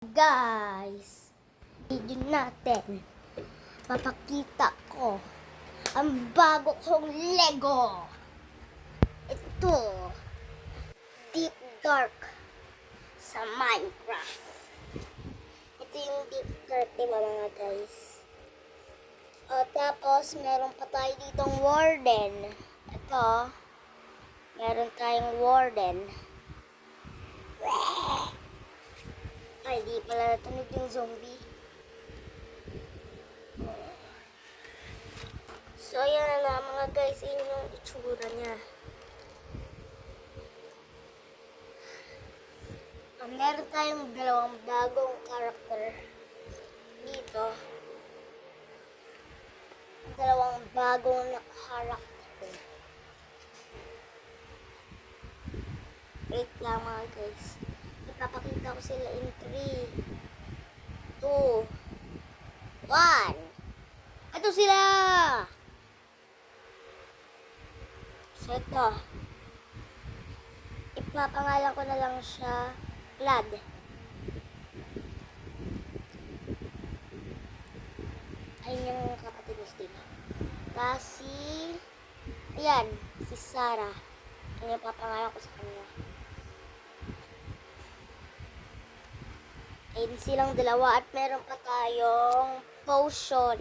Guys, video natin, papakita ko ang bago kong Lego. Ito, Deep Dark sa Minecraft. Ito yung Deep Dark, diba mga guys? Tapos, meron pa tayo ditong Warden. Ito, meron tayong Warden. Ay, di pala natunog yung zombie. So, yan na mga guys, yun yung itsura niya. Meron tayong dalawang bagong character dito. Dalawang bagong na character. Wait lang mga guys. Ipapakita ko sila in 3, 2, 1. Ito sila! So ito, ipapangalan ko na lang siya Vlad. Ayun yung kapatid ni Steve. Tapos ayan, si Sarah. Ano yung papangalan ko sa kanya. Ayun silang dalawa at meron pa tayong potion.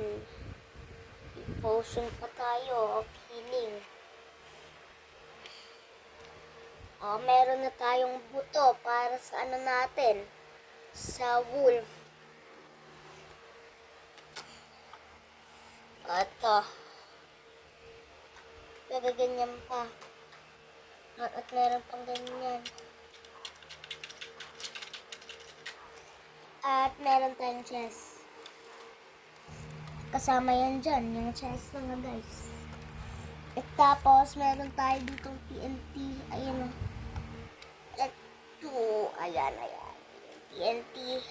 Potion pa tayo of healing. Meron na tayong buto para sa ano natin, sa wolf. Ito. Gagaganyan pa. At meron pang ganyan. At meron tayong chest. Kasama yan dyan, yung chest mga guys. At tapos, meron tayo ditong TNT. Ayan o. Ito. Ayan. TNT.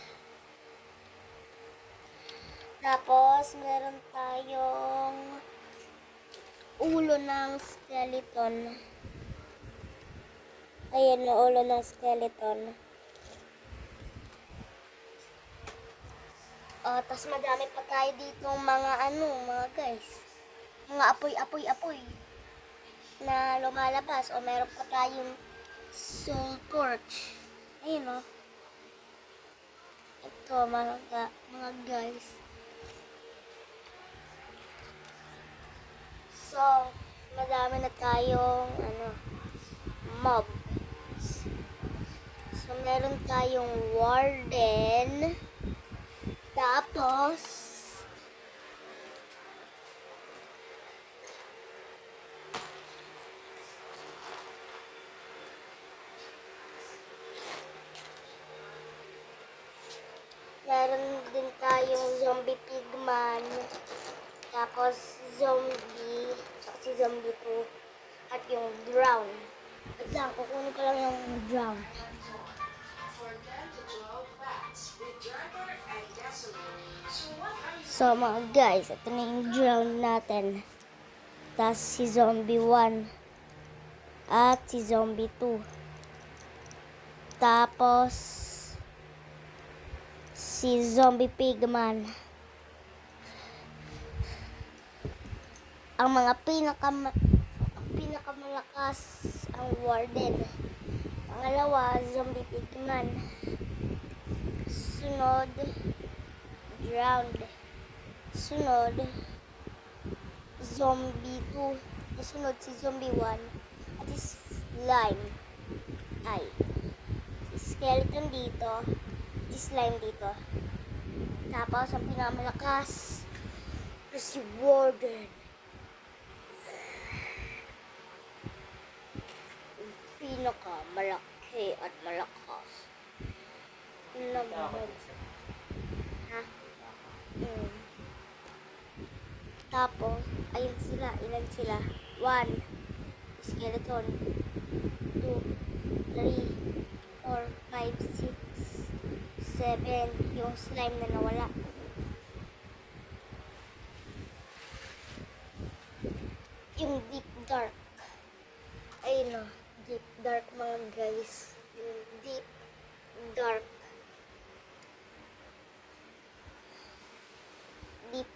Tapos, meron tayong ulo ng skeleton. Ayan o, ulo ng skeleton. Tapos madami pa tayo dito mga guys. Mga apoy na lumalabas. Meron pa tayong soul torch. Ayun o. Ito mga guys. So, madami na tayong mob. So, meron tayong warden. Tapos, meron din tayong zombie pigman. Tapos, zombie. Tsaka si zombie 2. At yung drown. At lang, kukunin ko lang yung drown. So mga guys, ito na yung drown natin. Tapos si zombie 1. At si zombie 2. Tapos si zombie pigman. Ang mga pinakamalakas ang warden. Pangalawa, zombie pigman. Sunod, drowned. Sunod, zombie 2. Sunod si zombie 1. At si slime. Ay. Si skeleton dito. Si slime dito. Tapos, ang pinakamalakas si warden. Pinakamalaki at malakas. Ha? Tapos, ayun sila. Ilan sila? 1. Skeleton. 2, 3, 4, 5, 6, 7. Yung slime na nawala. Yung deep dark. Ayun o. Deep dark mga guys. Yung deep dark. deep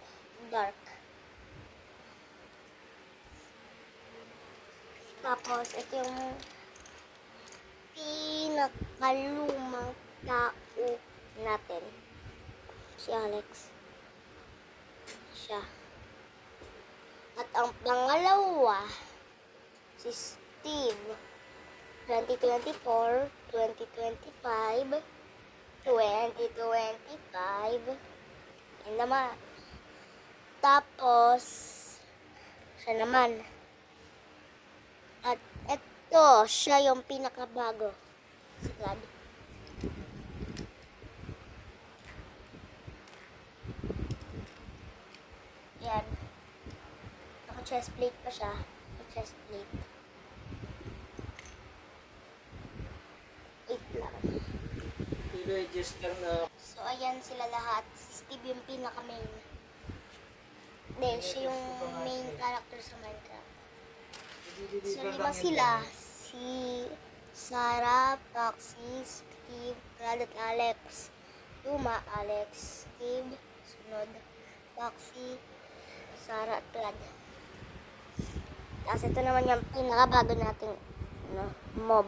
dark. Tapos, ito yung pinakalumang tao natin. Si Alex. Siya. At ang pangalawa, si Steve. 2024, 2025, 2025. Yan naman. Tapos, siya naman. At ito, siya yung pinakabago. Si Glad. Yan. Naka-chest plate pa siya. Naka-chest plate. Wait lang. I-register na. So, ayan sila lahat. Si Steve yung pinaka-main. Hindi, siya yung main character sa Minecraft. So, 5 sila. Si Sarah, Foxy, Steve, Brad at Alex. Luma, Alex, Steve, sunod, Foxy, Sarah at Brad. Tapos ito naman yung pinakabago nating mob.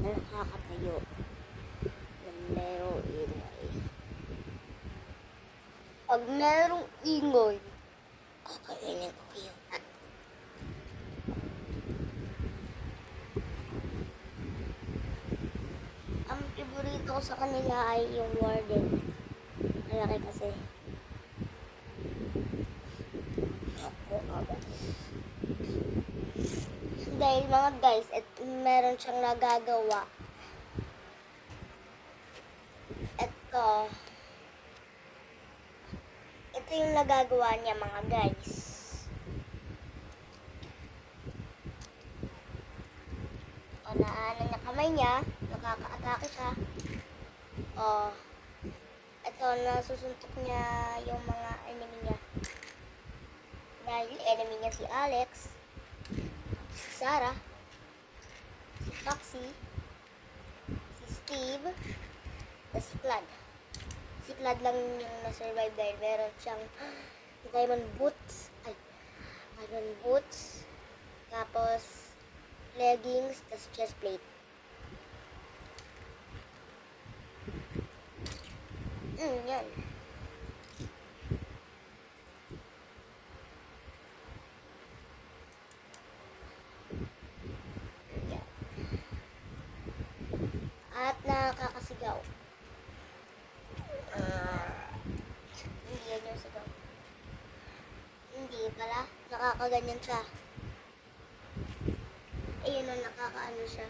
Na nakakatayo. Na merong ingay. Pag merong ingay, kakainin ko kayo. Ang favorito ko sa kanila ay yung warden. Malaki kasi. Dahil mga guys, meron siyang nagagawa. Ito yung nagagawa niya mga guys. O, naanan niya kamay niya. Nakaka-atake siya. O, ito, nasusuntok niya yung mga enemy niya. Dahil enemy niya si Alex, si Sarah, si Foxy, si Steve, at si Clad. Si Clad lang yung na-survive dahil meron siyang diamond boots. Iron boots. Tapos, leggings, tapos chest plate. Yan. Yan. At nakakasigaw. Hindi yan yung sigaw. Hindi pala. Nakakaganyan siya. Ayun o, nakakaano siya.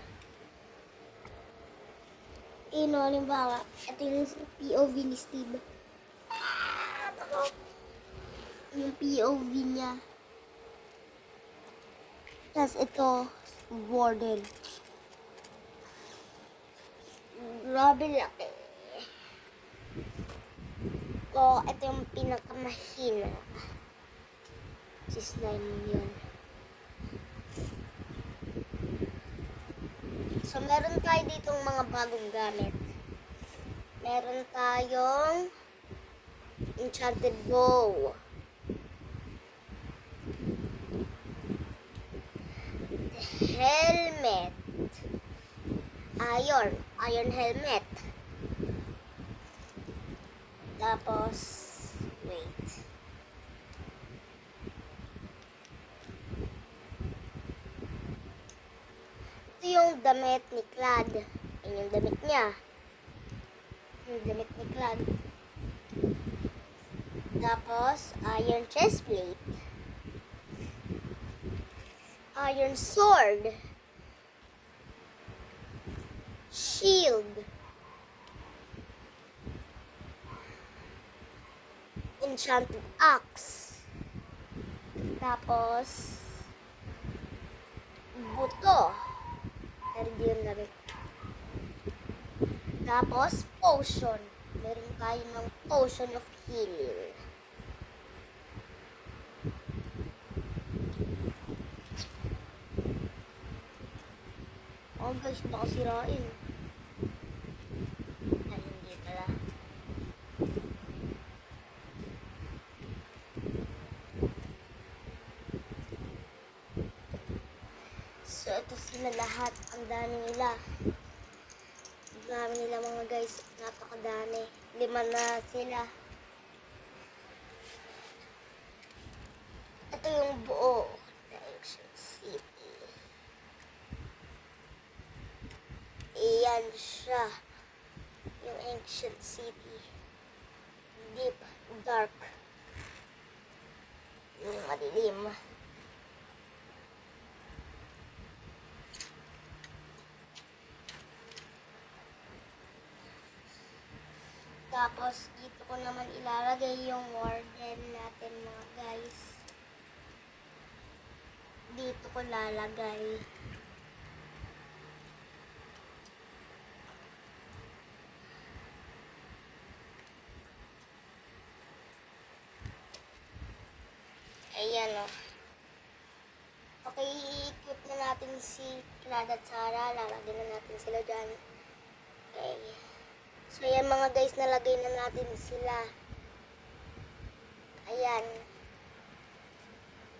Ayun o, halimbawa, ito yung POV ni Steve. Yung POV niya. Tapos ito, warden. Grabe laki. Ito yung pinakamahina. Si slime yun. So, meron tayo ditong mga bagong gamit. Meron tayong enchanted bow. Helmet. Iron helmet. Tapos, wait. Ito yung damit ni Clad. Yan yung damit niya. Yung damit ni Clad. Tapos, iron chest plate. Iron sword. Shield. Enchanted axe. Tapos, buto. Pero di yung gamit. Tapos, potion. Meron tayo ng potion of healing. Oh guys, baka sirain. Ay, hindi pala. Ang dami nila. Ang dami nila mga guys. Napakadami. 5 na sila. Ito yung buo na ancient city. Iyan siya. Yung ancient city. Deep, dark. Yung madilim. Tapos, dito ko naman ilalagay yung warden natin mga guys. Dito ko lalagay. Ayan o. Okay, i-equip na natin si Clad at Sarah. Lalagyan na natin sila dyan. Okay. So, ayan mga guys, nalagay na natin sila. Ayan.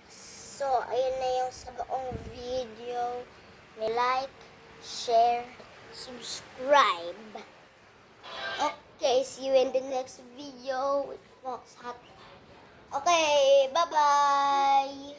So, ayan na yung sa buong video. May like, share, subscribe. Okay, see you in the next video with Fox Hut. Okay, bye-bye!